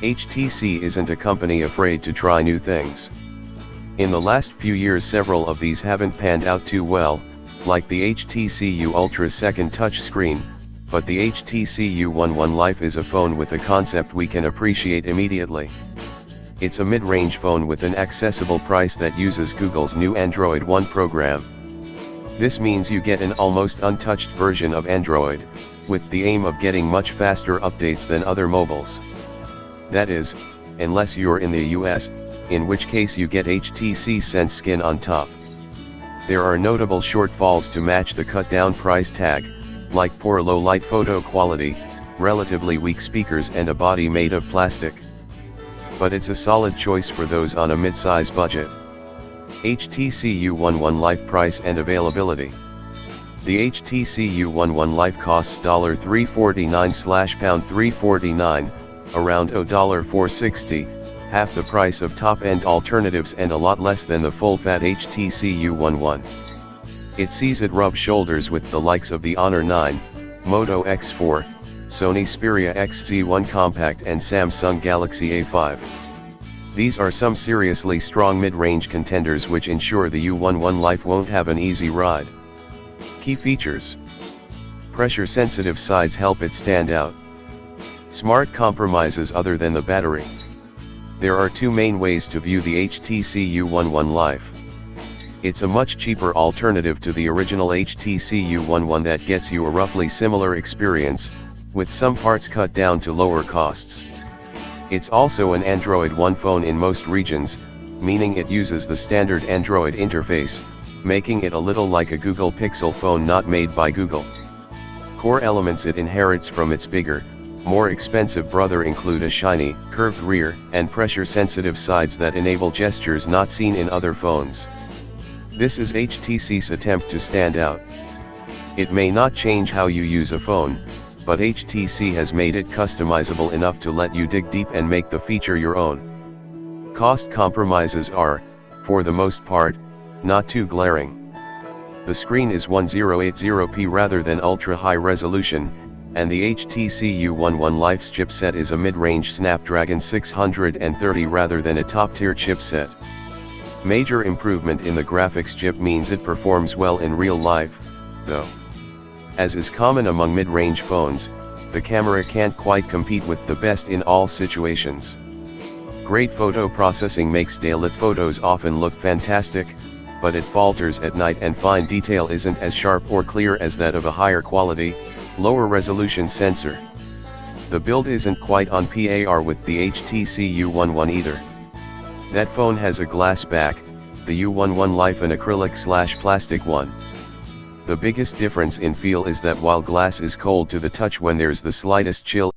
HTC isn't a company afraid to try new things. In the last few years several of these haven't panned out too well, like the HTC U Ultra's second touchscreen, but the HTC U11 Life is a phone with a concept we can appreciate immediately. It's a mid-range phone with an accessible price that uses Google's new Android One program. This means you get an almost untouched version of Android, with the aim of getting much faster updates than other mobiles. That is, unless you're in the US, in which case you get HTC Sense skin on top. There are notable shortfalls to match the cut-down price tag, like poor low-light photo quality, relatively weak speakers and a body made of plastic. But it's a solid choice for those on a mid-size budget. HTC U11 Life price and availability. The HTC U11 Life costs $349/$349, around $460, half the price of top-end alternatives and a lot less than the full-fat HTC U11. It sees it rub shoulders with the likes of the Honor 9, Moto X4, Sony Xperia XZ1 Compact and Samsung Galaxy A5. These are some seriously strong mid-range contenders which ensure the U11 Life won't have an easy ride. Key features. Pressure-sensitive sides help it stand out. Smart compromises other than the battery. There are two main ways to view the HTC U11 Life. It's a much cheaper alternative to the original HTC U11 that gets you a roughly similar experience, with some parts cut down to lower costs. It's also an Android One phone in most regions, meaning it uses the standard Android interface, making it a little like a Google Pixel phone not made by Google. Core elements it inherits from its bigger, more expensive brother include a shiny, curved rear, and pressure-sensitive sides that enable gestures not seen in other phones. This is HTC's attempt to stand out. It may not change how you use a phone, but HTC has made it customizable enough to let you dig deep and make the feature your own. Cost compromises are, for the most part, not too glaring. The screen is 1080p rather than ultra-high resolution, and the HTC U11 Life's chipset is a mid-range Snapdragon 630 rather than a top-tier chipset. Major improvement in the graphics chip means it performs well in real life, though. As is common among mid-range phones, the camera can't quite compete with the best in all situations. Great photo processing makes daylit photos often look fantastic, but it falters at night and fine detail isn't as sharp or clear as that of a higher quality, lower resolution sensor. The build isn't quite on par with the HTC U11 either. That phone has a glass back, the U11 Life an acrylic/plastic one. The biggest difference in feel is that while glass is cold to the touch when there's the slightest chill,